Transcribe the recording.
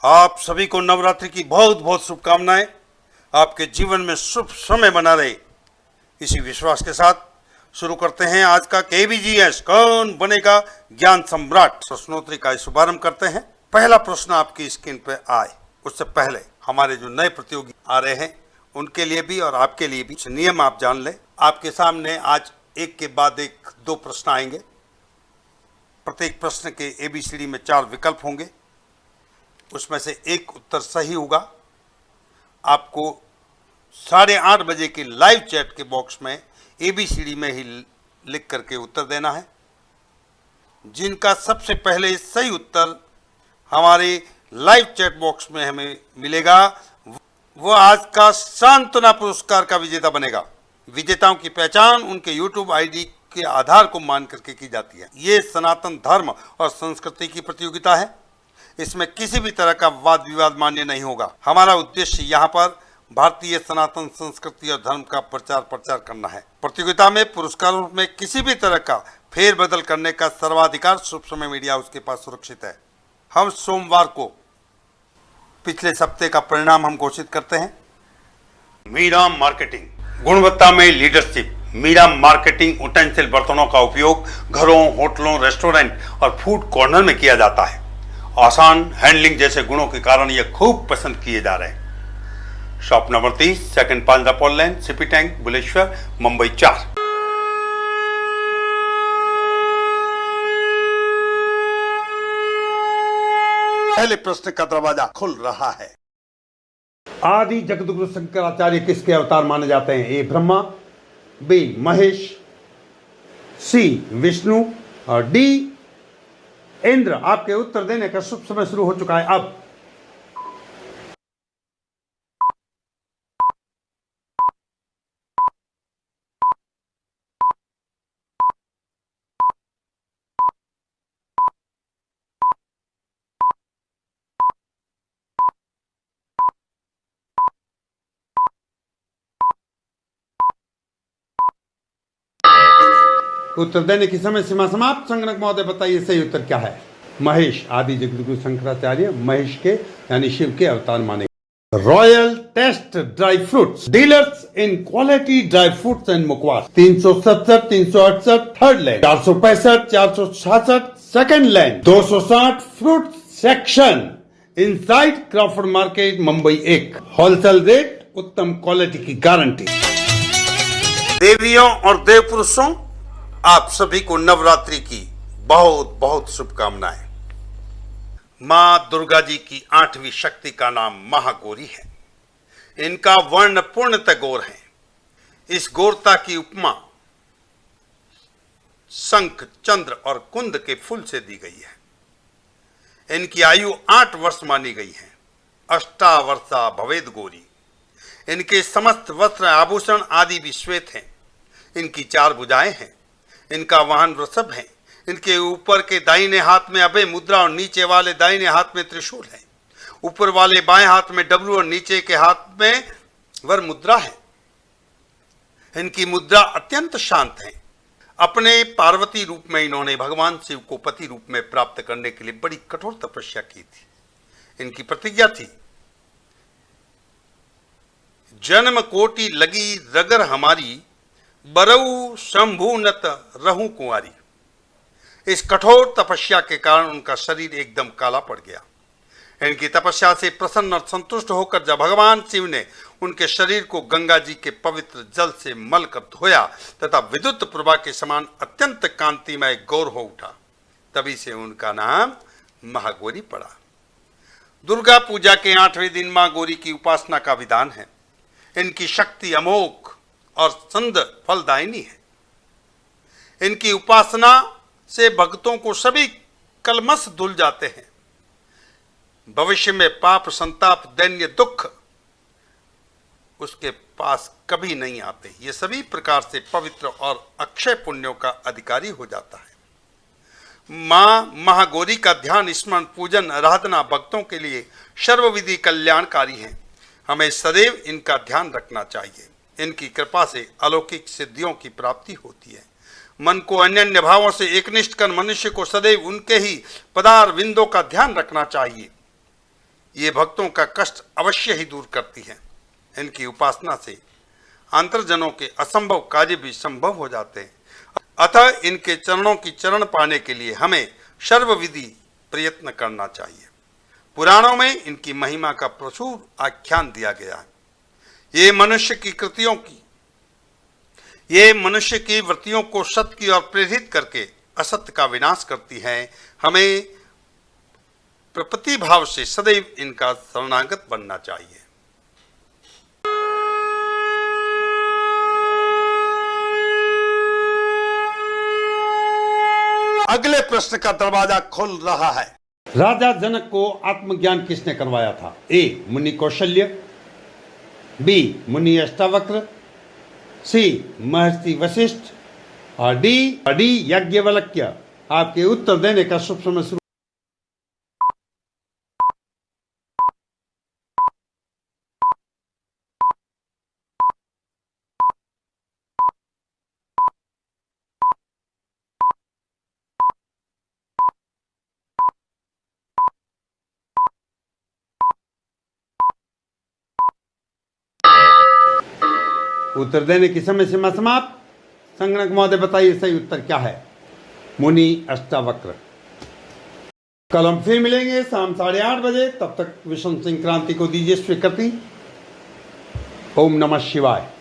आप सभी को नवरात्रि की बहुत बहुत शुभकामनाएं। आपके जीवन में शुभ समय बना रहे, इसी विश्वास के साथ शुरू करते हैं आज का KBGS कौन बनेगा ज्ञान सम्राट प्रश्नोत्तरी का शुभारंभ करते हैं। पहला प्रश्न आपकी स्क्रीन पर आए उससे पहले हमारे जो नए प्रतियोगी आ रहे हैं उनके लिए भी और आपके लिए भी नियम आप जान लें। आपके सामने आज एक के बाद एक 2 प्रश्न आएंगे। प्रत्येक प्रश्न के ABCD में 4 विकल्प होंगे, उसमें से एक उत्तर सही होगा। आपको 8:30 बजे के लाइव चैट के बॉक्स में ABCD में ही लिख करके उत्तर देना है। जिनका सबसे पहले सही उत्तर हमारे लाइव चैट बॉक्स में हमें मिलेगा वो आज का सांत्वना पुरस्कार का विजेता बनेगा। विजेताओं की पहचान उनके YouTube ID के आधार को मान करके की जाती है। ये सनातन धर्म और संस्कृति की प्रतियोगिता है। इसमें किसी भी तरह का वाद विवाद मान्य नहीं होगा। हमारा उद्देश्य यहाँ पर भारतीय सनातन संस्कृति और धर्म का प्रचार करना है। प्रतियोगिता में पुरस्कारों में किसी भी तरह का फेरबदल करने का सर्वाधिकार शुभ समय मीडिया उसके पास सुरक्षित है। हम सोमवार को पिछले सप्ताह का परिणाम हम घोषित करते हैं। मीरा मार्केटिंग, गुणवत्ता में लीडरशिप। मीरा मार्केटिंग उटेंसिल बर्तनों का उपयोग घरों, होटलों, रेस्टोरेंट और फूड कॉर्नर में किया जाता है। आसान हैंडलिंग जैसे गुणों के कारण यह खूब पसंद किए जा रहे हैं। Shop number 30, second Panjra Pol line, CP tank, Bhuleshwar, Mumbai 4। पहले प्रश्न का दरवाजा खुल रहा है। आदि जगद्गुरु शंकराचार्य किसके अवतार माने जाते हैं? ए ब्रह्मा, बी महेश, सी विष्णु और डी इंद्र। आपके उत्तर देने का शुभ समय शुरू हो चुका है। अब उत्तर देने की समय सीमा समाप्त। संगणक महोदय बताइए सही उत्तर क्या है? महेश, आदि जगद्गुरु शंकराचार्य महेश के यानी शिव के अवतार माने। Royal taste dry fruits, dealers in quality dry fruits and mukhwas. 370, 368 third line, 465, 466 second line, 260 fruit section inside Crawford market, Mumbai 1। Wholesale rate, उत्तम क्वालिटी की गारंटी। देवियों और देव पुरुषों, आप सभी को नवरात्रि की बहुत बहुत शुभकामनाएं। मां दुर्गा जी की 8वीं शक्ति का नाम महागौरी है। इनका वर्ण पूर्णतः गौर है। इस गौरता की उपमा शंख, चंद्र और कुंद के फूल से दी गई है। इनकी आयु 8 वर्ष मानी गई है। अष्टावर्षा भवेद गौरी। इनके समस्त वस्त्र, आभूषण आदि भी श्वेत हैं। इनकी 4 भुजाएं हैं। इनका वाहन वृषभ है। इनके ऊपर के दाहिने हाथ में अभय मुद्रा और नीचे वाले दाहिने हाथ में त्रिशूल है। ऊपर वाले बाएं हाथ में डमरू और नीचे के हाथ में वर मुद्रा है। इनकी मुद्रा अत्यंत शांत है। अपने पार्वती रूप में इन्होंने भगवान शिव को पति रूप में प्राप्त करने के लिए बड़ी कठोर तपस्या की थी। इनकी प्रतिज्ञा थी, जन्म कोटि लगी रगर हमारी, बरऊ शंभुनत रहूं कुंवारी। इस कठोर तपस्या के कारण उनका शरीर एकदम काला पड़ गया। इनकी तपस्या से प्रसन्न और संतुष्ट होकर जब भगवान शिव ने उनके शरीर को गंगा जी के पवित्र जल से मल कर धोया तथा विद्युत प्रभा के समान अत्यंत कांतिमय गौर हो उठा, तभी से उनका नाम महागौरी पड़ा। दुर्गा पूजा के 8वें दिन मां गौरी की उपासना का विधान है। इनकी शक्ति अमोघ और संद फलदायिनी है। इनकी उपासना से भक्तों को सभी कलमश धुल जाते हैं। भविष्य में पाप, संताप, दैन्य, दुख उसके पास कभी नहीं आते। ये सभी प्रकार से पवित्र और अक्षय पुण्यों का अधिकारी हो जाता है। मां महागौरी का ध्यान, स्मरण, पूजन, आराधना भक्तों के लिए सर्वविधि कल्याणकारी है। हमें सदैव इनका ध्यान रखना चाहिए। इनकी कृपा से अलौकिक सिद्धियों की प्राप्ति होती है। मन को अन्य भावों से एकनिष्ठ कर मनुष्य को सदैव उनके ही पदार विंदों का ध्यान रखना चाहिए। ये भक्तों का कष्ट अवश्य ही दूर करती है। इनकी उपासना से अंतर्जनों के असंभव कार्य भी संभव हो जाते हैं। अतः इनके चरणों की चरण पाने के लिए हमें सर्वविधि प्रयत्न करना चाहिए। पुराणों में इनकी महिमा का प्रचुर आख्यान दिया गया है। ये मनुष्य की वृत्तियों को सत्य की ओर प्रेरित करके असत्य का विनाश करती है। हमें प्रपत्ति भाव से सदैव इनका शरणागत बनना चाहिए। अगले प्रश्न का दरवाजा खुल रहा है। राजा जनक को आत्मज्ञान किसने करवाया था? ए. मुनि कौशल्य, बी. मुनि अष्टावक्र, सी. महर्षि वशिष्ठ और डी. याज्ञवल्क्य। आपके उत्तर देने का शुभ समय शुरू। उत्तर देने की समय सीमा समाप्त। संगणक महोदय बताइए सही उत्तर क्या है? मुनि अष्टावक्र। कल हम फिर मिलेंगे शाम 8:30 बजे। तब तक विष्णु संक्रांति को दीजिए स्वीकृति। ओम नमः शिवाय।